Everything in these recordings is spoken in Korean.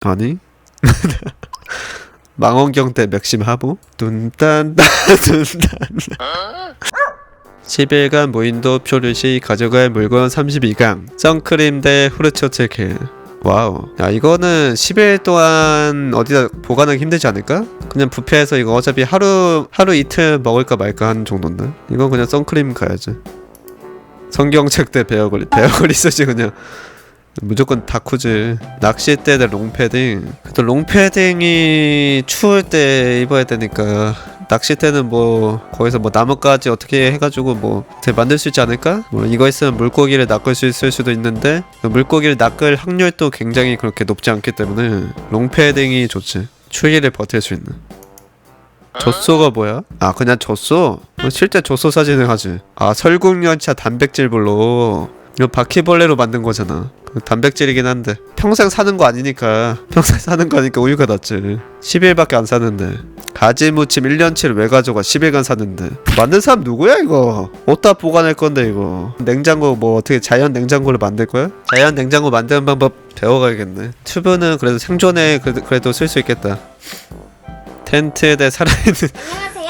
아니? 망원경 대 맥심 하부? 둔딴딴 둔딴 10일간 무인도 표류 시 가져갈 물건 32강 선크림 대 후르츠 체크. 와우. 야, 이거는 10일 동안 어디다 보관하기 힘들지 않을까? 그냥 뷔페에서 이거 어차피 하루 이틀 먹을까 말까 하는 정도인데. 이건 그냥 선크림 가야지. 성경책 대 베어걸리 쓰지 그냥. 무조건 다쿠지. 낚싯대 대 롱패딩. 그래도 롱패딩이 추울 때 입어야 되니까. 낚싯대는 뭐 거기서 뭐 나뭇가지 어떻게 해가지고 뭐 어떻게 만들 수 있지 않을까? 뭐 이거 있으면 물고기를 낚을 수 있을 수도 있는데 그 물고기를 낚을 확률도 굉장히 그렇게 높지 않기 때문에 롱패딩이 좋지. 추위를 버틸 수 있는. 젖소가 뭐야? 아 그냥 젖소? 실제 젖소 사진을 하지. 아 설국열차 단백질블로. 이거 바퀴벌레로 만든 거잖아. 단백질이긴 한데 평생 사는 거 아니니까. 평생 사는 거니까 우유가 낫지. 10일밖에 안 사는데 가지 무침 1년치를 왜 가져가. 10일간 사는데. 만든 사람 누구야 이거. 어디다 보관할 건데 이거. 냉장고 뭐 어떻게 자연 냉장고를 만들 거야? 자연 냉장고 만드는 방법 배워가야겠네. 튜브는 그래도 생존에 그래도 쓸 수 있겠다. 텐트 대 살아있는.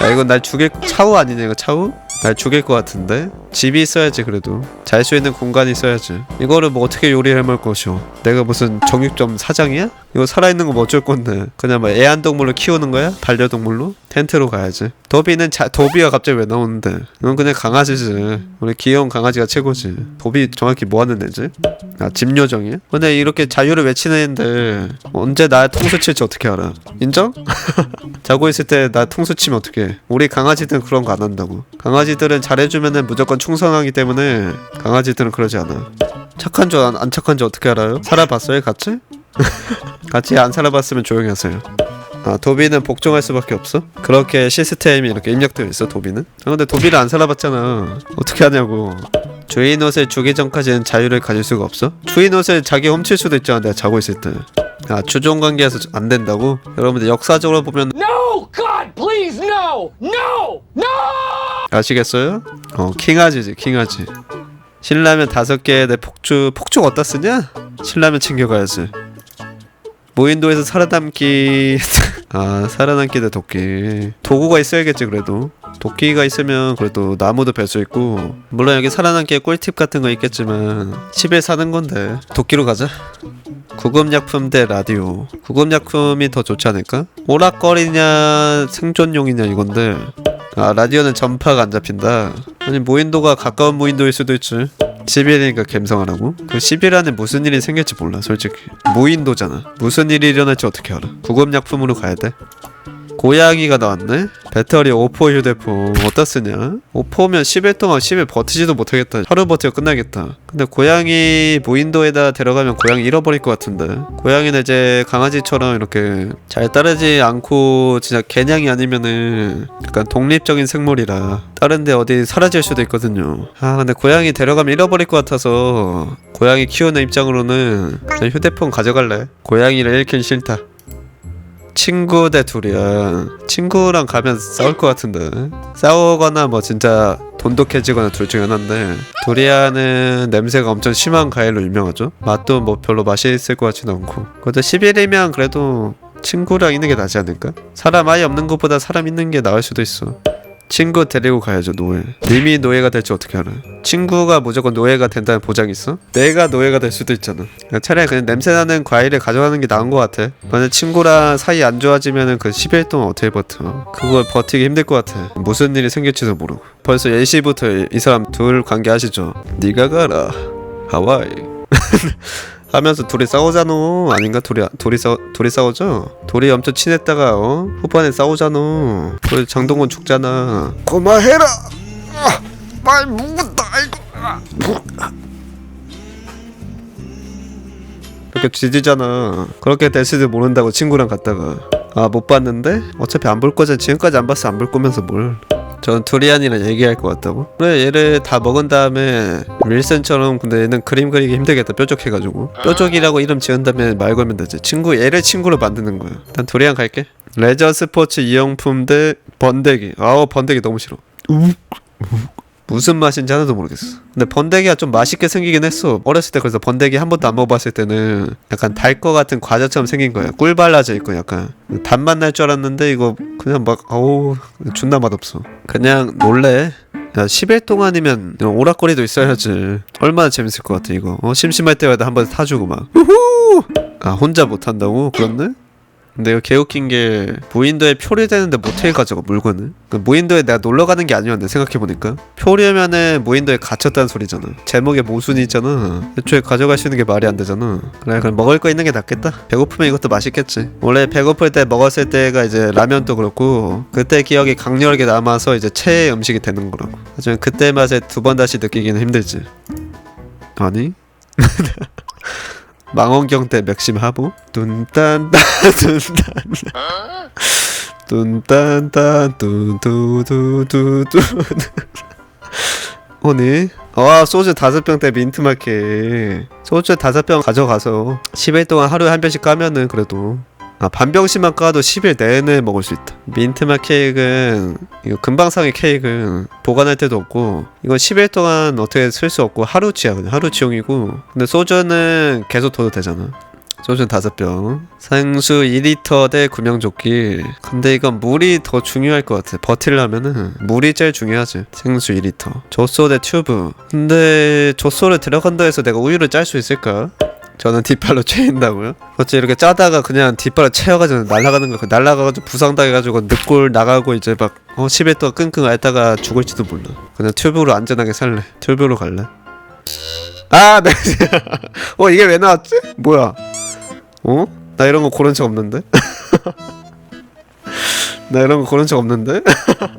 야 이건 날 죽일. 차우 아니냐 이거. 차우? 날 죽일 것 같은데? 집이 있어야지. 그래도 잘 수 있는 공간이 있어야지. 이거를 뭐 어떻게 요리해 먹을 것이오. 내가 무슨 정육점 사장이야? 이거 살아있는 거 뭐 어쩔 건데. 그냥 뭐 애완동물로 키우는 거야? 반려동물로? 텐트로 가야지. 도비가 갑자기 왜 나오는데. 이건 그냥 강아지지. 우리 귀여운 강아지가 최고지. 도비 정확히 뭐 하는 애지? 아 집요정이야? 근데 이렇게 자유를 외치는 애인데 언제 나 통수 칠지 어떻게 알아? 인정? 자고 있을 때 나 통수 치면 어떡해. 우리 강아지들은 그런 거 안 한다고. 강아지들은 잘해주면은 무조건 충성하기 때문에 강아지들은 그러지 않아. 착한 줄 안 착한 줄 어떻게 알아요? 살아봤어요 같이? 같이 안 살아봤으면 조용히 하세요. 아 도비는 복종할 수밖에 없어? 그렇게 시스템이 이렇게 입력되어 있어 도비는? 아 근데 도비를 안 살아봤잖아. 어떻게 하냐고. 주인 옷을 주기 전까지는 자유를 가질 수가 없어? 주인 옷을 자기 훔칠 수도 있잖아 내가 자고 있을 때. 아 주종 관계에서 안 된다고? 여러분들 역사적으로 보면 No! God, please, no! No! No! 아시겠어요? 킹아지지 킹아지. 신라면 5개 내 폭죽 어디다 쓰냐? 신라면 챙겨가야지. 무인도에서 살아남기. 아 살아남기 대 도끼. 도구가 있어야겠지. 그래도 도끼가 있으면 그래도 나무도 벨 수 있고. 물론 여기 살아남기에 꿀팁 같은 거 있겠지만 10일 사는 건데 도끼로 가자. 구급약품 대 라디오. 구급약품이 더 좋지 않을까? 오락거리냐 생존용이냐 이건데. 아 라디오는 전파가 안 잡힌다. 아니 무인도가 가까운 무인도일 수도 있지. 10일이니까 갬성하라고? 그 10일 안에 무슨 일이 생길지 몰라 솔직히. 무인도잖아. 무슨 일이 일어날지 어떻게 알아. 구급약품으로 가야 돼. 고양이가 나왔네? 배터리 5% 휴대폰 어디다 쓰냐? 5%면 10일 동안 10일 버티지도 못하겠다. 하루 버티고 끝나겠다. 근데 고양이 무인도에다 데려가면 고양이 잃어버릴 것 같은데. 고양이는 이제 강아지처럼 이렇게 잘 따르지 않고 진짜 개냥이 아니면은 약간 독립적인 생물이라 다른데 어디 사라질 수도 있거든요. 아 근데 고양이 데려가면 잃어버릴 것 같아서 고양이 키우는 입장으로는 그냥 휴대폰 가져갈래. 고양이를 잃긴 싫다. 친구 대 두리안. 친구랑 가면 싸울 것 같은데. 싸우거나 뭐 진짜 돈독해지거나 둘 중에 하나인데 두리안은 냄새가 엄청 심한 과일로 유명하죠. 맛도 뭐 별로 맛이 있을 것 같지는 않고. 그래도 10일이면 그래도 친구랑 있는 게 낫지 않을까? 사람 아예 없는 것보다 사람 있는 게 나을 수도 있어. 친구 데리고 가야죠. 노예. 님이 노예가 될지 어떻게 알아? 친구가 무조건 노예가 된다는 보장이 있어? 내가 노예가 될 수도 있잖아. 차라리 그냥 냄새나는 과일을 가져가는 게 나은 것 같아. 만약 친구랑 사이 안 좋아지면은 그 10일 동안 어떻게 버텨? 그걸 버티기 힘들 것 같아. 무슨 일이 생길지도 모르고. 벌써 예시부터 이 사람 둘 관계 아시죠? 네가 가라 하와이 하면서 둘이 싸우잖아. 아닌가? 둘이 싸우죠? 둘이 엄청 친했다가 후반에 싸우잖아. 그래서 장동건 죽잖아. 그만해라. 말 묻었다. 아이고. 이렇게 뒤지잖아. 그렇게 될지도 모른다고 친구랑 갔다가. 아 못 봤는데? 어차피 안 볼 거잖아. 지금까지 안 봤어. 안 볼 거면서 뭘. 전 두리안이랑 얘기할 것 같다고? 그래 얘를 다 먹은 다음에 윌슨처럼. 근데 얘는 그림 그리기 힘들겠다. 뾰족해가지고. 뾰족이라고 이름 지은 다음에 말 걸면 되지. 얘를 친구로 만드는 거야. 난 두리안 갈게. 레저 스포츠 이용품 대 번데기. 아우 번데기 너무 싫어. 무슨 맛인지 하나도 모르겠어. 근데 번데기가 좀 맛있게 생기긴 했어. 어렸을 때 그래서 번데기 한 번도 안 먹어봤을 때는 약간 달 거 같은 과자처럼 생긴 거야. 꿀 발라져 있고 약간 단맛 날 줄 알았는데 이거 그냥 막 어우 존나 맛없어. 그냥 놀래. 야 10일 동안이면 이런 오락거리도 있어야지. 얼마나 재밌을 것 같아 이거. 심심할 때마다 한 번 사주고 막 우후! 아 혼자 못한다고? 그렇네? 근데 이거 개웃긴 게 무인도에 표류되는데 모텔 가져가 물건을. 무인도에 내가 놀러가는 게 아니었는데 생각해보니까 표류면은 무인도에 갇혔다는 소리잖아. 제목에 모순이 있잖아. 애초에 가져갈 수 있는 게 말이 안 되잖아. 그래 그럼 먹을 거 있는 게 낫겠다. 배고프면 이것도 맛있겠지. 원래 배고플 때 먹었을 때가 이제 라면도 그렇고 그때 기억이 강렬하게 남아서 이제 최애 음식이 되는 거라고. 하지만 그때 맛에 두 번 다시 느끼기는 힘들지. 아니? 망원경 때 맥심 하보? 뚠딴딴 뚠딴 뚠딴딴 뚜두두두두 오늘 소주 5병 때 민트마켓 소주 5병 가져가서 10일 동안 하루에 한 병씩 까면은 그래도 반 병씩만 까도 10일 내내 먹을 수 있다. 민트맛 케이크는 이거 금방상의 케이크는 보관할 데도 없고 이건 10일 동안 어떻게 쓸 수 없고 하루치야. 그냥 하루치용이고. 근데 소주는 계속 둬도 되잖아. 소주는 5병 생수 2리터 대 구명조끼. 근데 이건 물이 더 중요할 것 같아. 버틸려면은 물이 제일 중요하지. 생수 2리터 젖소 대 튜브. 근데 젖소를 들어간다 해서 내가 우유를 짤 수 있을까? 저는 뒷발로 채인다고요? 어째 이렇게 짜다가 그냥 뒷발로 채워가지고 날아가는 거. 날아가가지고 부상당해가지고 늑골 나가고 이제 막 10일 동안 끙끙 앓다가 죽을지도 몰라. 그냥 튜브로 안전하게 살래. 튜브로 갈래. 네. 이게 왜 나왔지? 뭐야? 나 이런 거 고른 적 없는데? 나 이런 거 고른 적 없는데?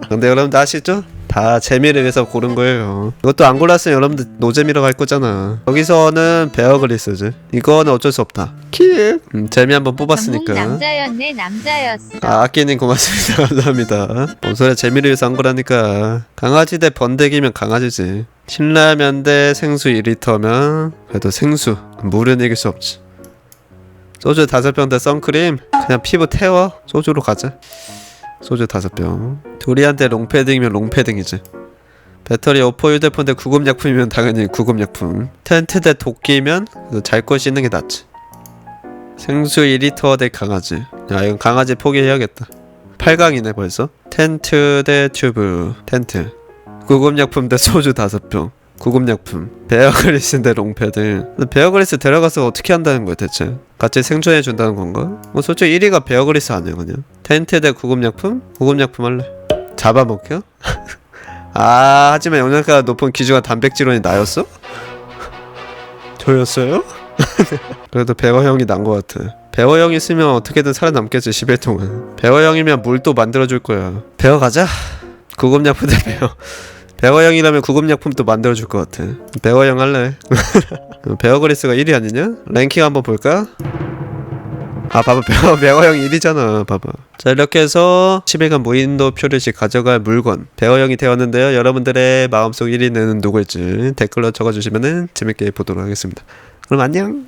근데 여러분들 아시죠? 다 재미를 위해서 고른 거예요. 이것도 안 골랐으면 여러분들 노재미로 갈 거잖아. 여기서는 베어그리스지. 이거는 어쩔 수 없다. 키. 재미 한번 뽑았으니까. 남자였네 남자였어. 아끼님 고맙습니다. 감사합니다. 뭔 소리야, 재미를 위해서 한 거라니까. 강아지 대 번데기면 강아지지. 신라면 대 생수 2리터면 그래도 생수. 물은 이길 수 없지. 소주 5병 대 선크림. 그냥 피부 태워. 소주로 가자. 소주 5병. 두리안대 롱패딩이면 롱패딩이지. 배터리 오포 휴대폰 대 구급약품이면 당연히 구급약품. 텐트 대 도끼면 잘 거 씻는 게 낫지. 생수 2리터 대 강아지. 야 이건 강아지 포기해야겠다. 8강이네 벌써. 텐트 대 튜브. 텐트. 구급약품 대 소주 5병. 구급약품. 베어그리스 대 롱패딩. 베어그리스 데려가서 어떻게 한다는 거야 대체? 같이 생존해 준다는 건가? 솔직히 1위가 베어그리스 아니야 그냥. 텐트 대 구급약품? 구급약품 할래. 잡아먹혀? 하지만 영양가가 높은 기준가 단백질원이 나였어? 저였어요? 그래도 배어 형이 난 거 같아. 배어 형 있으면 어떻게든 살아남겠지 10일 동안. 배어 형이면 물도 만들어줄 거야. 배어 가자. 구급약품 대 배어. 배어 형이라면 구급약품도 만들어줄 것 같아. 배어 형 할래. 베어그리스가 1위 아니냐? 랭킹 한번 볼까? 봐봐 배어 형이 1위잖아. 봐봐. 자 이렇게 해서 10일간 무인도 표류시 가져갈 물건 배어 형이 되었는데요. 여러분들의 마음속 1위는 누구일지 댓글로 적어주시면 재밌게 보도록 하겠습니다. 그럼 안녕.